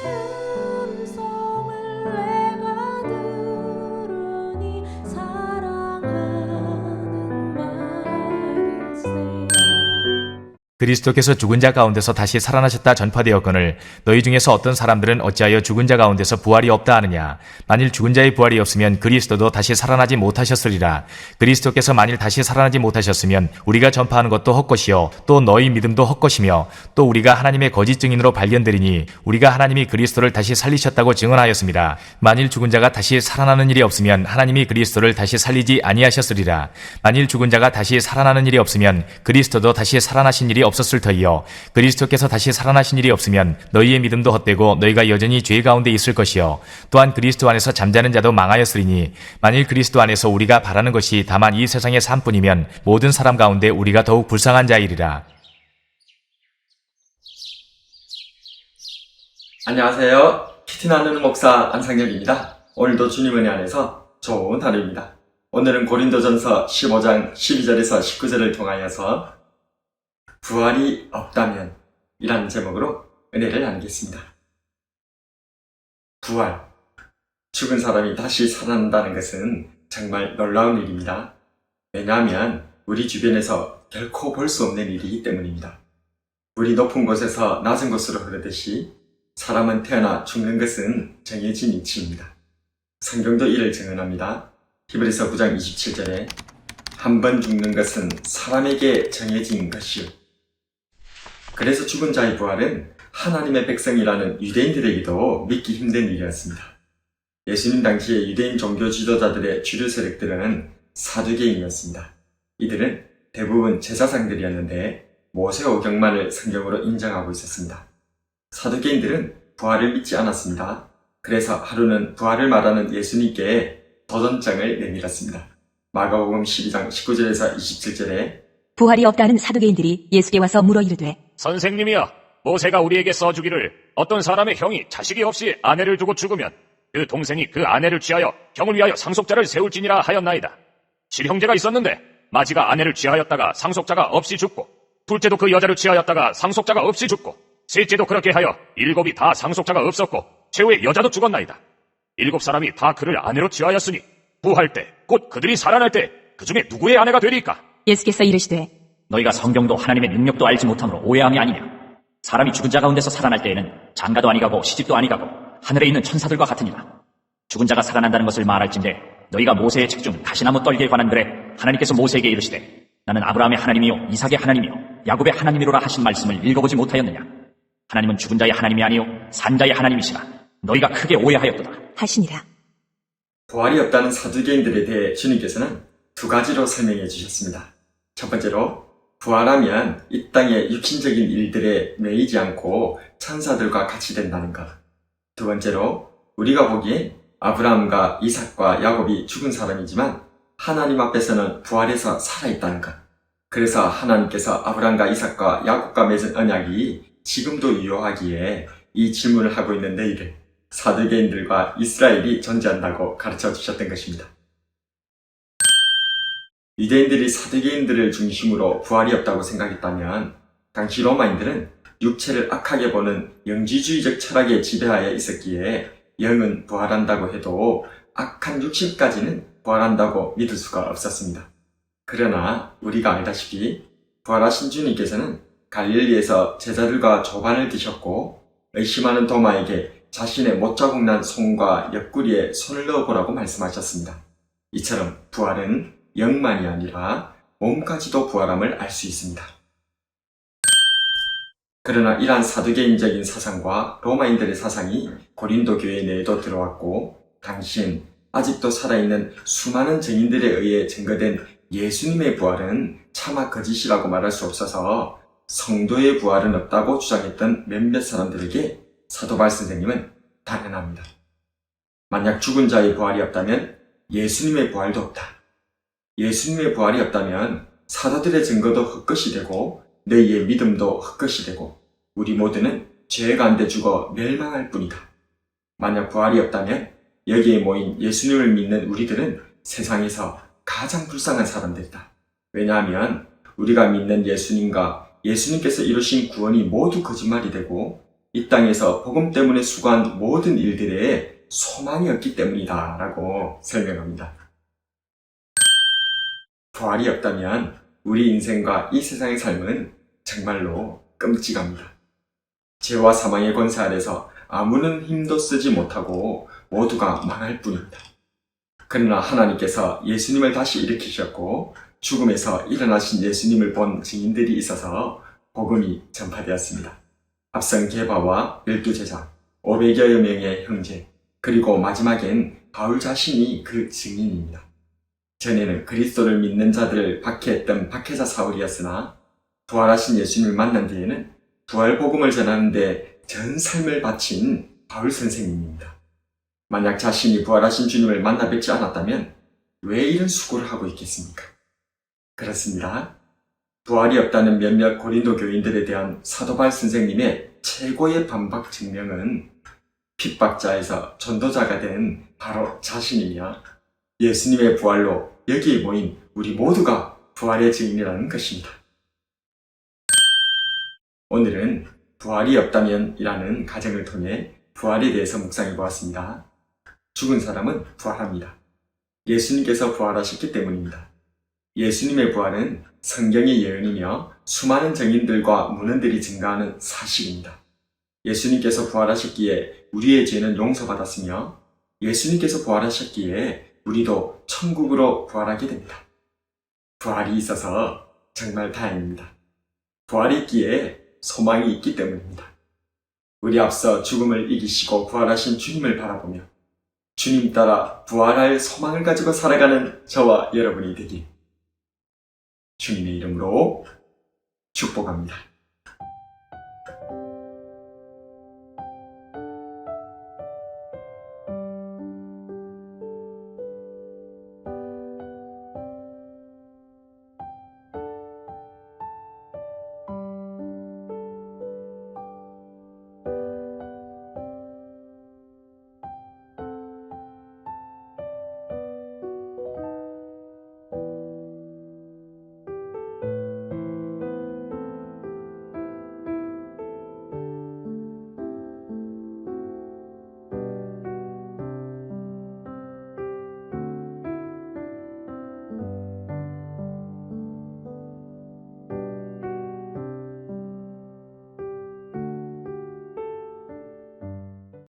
음성을 내가 들으니 사랑하는 말일세. 그리스도께서 죽은 자 가운데서 다시 살아나셨다 전파되었거늘 너희 중에서 어떤 사람들은 어찌하여 죽은 자 가운데서 부활이 없다 하느냐. 만일 죽은 자의 부활이 없으면 그리스도도 다시 살아나지 못하셨으리라. 그리스도께서 만일 다시 살아나지 못하셨으면 우리가 전파하는 것도 헛것이요 또 너희 믿음도 헛것이며 또 우리가 하나님의 거짓 증인으로 발견되리니 우리가 하나님이 그리스도를 다시 살리셨다고 증언하였습니다. 만일 죽은 자가 다시 살아나는 일이 없으면 하나님이 그리스도를 다시 살리지 아니하셨으리라. 만일 죽은 자가 다시 살아나는 일이 없으면 그리스도도 다시 살아나신 일이 없었을 터이요 그리스도께서 다시 살아나신 일이 없으면 너희의 믿음도 헛되고 너희가 여전히 죄 가운데 있을 것이요 또한 그리스도 안에서 잠자는 자도 망하였으리니 만일 그리스도 안에서 우리가 바라는 것이 다만 이 세상의 삶뿐이면 모든 사람 가운데 우리가 더욱 불쌍한 자이리라. 안녕하세요. 키티 나누는 목사 안상혁입니다. 오늘도 주님 은혜 안에서 좋은 하루입니다. 오늘은 고린도전서 15장 12절에서 19절을 통하여서 부활이 없다면 이라는 제목으로 은혜를 나누겠습니다. 부활. 죽은 사람이 다시 살아난다는 것은 정말 놀라운 일입니다. 왜냐하면 우리 주변에서 결코 볼 수 없는 일이기 때문입니다. 물이 높은 곳에서 낮은 곳으로 흐르듯이 사람은 태어나 죽는 것은 정해진 이치입니다. 성경도 이를 증언합니다. 히브리서 9장 27절에 한 번 죽는 것은 사람에게 정해진 것이요. 그래서 죽은 자의 부활은 하나님의 백성이라는 유대인들에게도 믿기 힘든 일이었습니다. 예수님 당시의 유대인 종교 지도자들의 주류 세력들은 사두개인이었습니다. 이들은 대부분 제사장들이었는데 모세오경만을 성경으로 인정하고 있었습니다. 사두개인들은 부활을 믿지 않았습니다. 그래서 하루는 부활을 말하는 예수님께 도전장을 내밀었습니다. 마가복음 12장 19절에서 27절에 부활이 없다는 사두개인들이 예수께 와서 물어 이르되 선생님이여, 모세가 우리에게 써주기를 어떤 사람의 형이 자식이 없이 아내를 두고 죽으면 그 동생이 그 아내를 취하여 형을 위하여 상속자를 세울지니라 하였나이다. 실형제가 있었는데 마지가 아내를 취하였다가 상속자가 없이 죽고 둘째도 그 여자를 취하였다가 상속자가 없이 죽고 셋째도 그렇게 하여 일곱이 다 상속자가 없었고 최후의 여자도 죽었나이다. 일곱 사람이 다 그를 아내로 취하였으니 부활 때 곧 그들이 살아날 때 그 중에 누구의 아내가 되리까? 예수께서 이르시되 너희가 성경도 하나님의 능력도 알지 못함으로 오해함이 아니냐. 사람이 죽은 자 가운데서 살아날 때에는 장가도 아니가고 시집도 아니가고 하늘에 있는 천사들과 같으니라. 죽은 자가 살아난다는 것을 말할진대 너희가 모세의 책 중 가시나무 떨기에 관한 글에 하나님께서 모세에게 이르시되 나는 아브라함의 하나님이요 이삭의 하나님이요 야곱의 하나님이로라 하신 말씀을 읽어보지 못하였느냐. 하나님은 죽은 자의 하나님이 아니요 산 자의 하나님이시라. 너희가 크게 오해하였도다 하시니라. 부활이 없다는 사두개인들에 대해 주님께서는 두 가지로 설명해 주셨습니다. 첫 번째로 부활하면 이 땅의 육신적인 일들에 매이지 않고 천사들과 같이 된다는 것. 두 번째로 우리가 보기에 아브라함과 이삭과 야곱이 죽은 사람이지만 하나님 앞에서는 부활해서 살아있다는 것. 그래서 하나님께서 아브라함과 이삭과 야곱과 맺은 언약이 지금도 유효하기에 이 질문을 하고 있는 너희를 사두개인들과 이스라엘이 존재한다고 가르쳐 주셨던 것입니다. 유대인들이 사두개인들을 중심으로 부활이 없다고 생각했다면 당시 로마인들은 육체를 악하게 보는 영지주의적 철학에 지배하여 있었기에 영은 부활한다고 해도 악한 육신까지는 부활한다고 믿을 수가 없었습니다. 그러나 우리가 알다시피 부활하신 주님께서는 갈릴리에서 제자들과 조반을 드셨고 의심하는 도마에게 자신의 못자국 난 손과 옆구리에 손을 넣어보라고 말씀하셨습니다. 이처럼 부활은 영만이 아니라 몸까지도 부활함을 알 수 있습니다. 그러나 이러한 사두개인적인 사상과 로마인들의 사상이 고린도 교회 내에도 들어왔고 당시엔 아직도 살아있는 수많은 증인들에 의해 증거된 예수님의 부활은 차마 거짓이라고 말할 수 없어서 성도의 부활은 없다고 주장했던 몇몇 사람들에게 사도 바울 선생님은 단언합니다. 만약 죽은 자의 부활이 없다면 예수님의 부활도 없다. 예수님의 부활이 없다면 사도들의 증거도 헛것이 되고 너희의 믿음도 헛것이 되고 우리 모두는 죄 가운데 죽어 멸망할 뿐이다. 만약 부활이 없다면 여기에 모인 예수님을 믿는 우리들은 세상에서 가장 불쌍한 사람들이다. 왜냐하면 우리가 믿는 예수님과 예수님께서 이루신 구원이 모두 거짓말이 되고 이 땅에서 복음 때문에 수고한 모든 일들에 소망이 없기 때문이다 라고 설명합니다. 부활이 없다면 우리 인생과 이 세상의 삶은 정말로 끔찍합니다. 죄와 사망의 권세 아래서 아무런 힘도 쓰지 못하고 모두가 망할 뿐입니다. 그러나 하나님께서 예수님을 다시 일으키셨고 죽음에서 일어나신 예수님을 본 증인들이 있어서 복음이 전파되었습니다. 앞선 게바와 12제자, 500여 명의 형제, 그리고 마지막엔 바울 자신이 그 증인입니다. 전에는 그리스도를 믿는 자들을 박해했던 박해자 사울이었으나 부활하신 예수님을 만난 뒤에는 부활 복음을 전하는데 전 삶을 바친 바울 선생님입니다. 만약 자신이 부활하신 주님을 만나 뵙지 않았다면 왜 이런 수고를 하고 있겠습니까? 그렇습니다. 부활이 없다는 몇몇 고린도 교인들에 대한 사도 바울 선생님의 최고의 반박 증명은 핍박자에서 전도자가 된 바로 자신이며 예수님의 부활로 여기에 모인 우리 모두가 부활의 증인이라는 것입니다. 오늘은 부활이 없다면 이라는 가정을 통해 부활에 대해서 묵상해 보았습니다. 죽은 사람은 부활합니다. 예수님께서 부활하셨기 때문입니다. 예수님의 부활은 성경의 예언이며 수많은 증인들과 문헌들이 증가하는 사실입니다. 예수님께서 부활하셨기에 우리의 죄는 용서받았으며 예수님께서 부활하셨기에 우리도 천국으로 부활하게 됩니다. 부활이 있어서 정말 다행입니다. 부활이 있기에 소망이 있기 때문입니다. 우리 앞서 죽음을 이기시고 부활하신 주님을 바라보며 주님 따라 부활할 소망을 가지고 살아가는 저와 여러분이 되길 주님의 이름으로 축복합니다.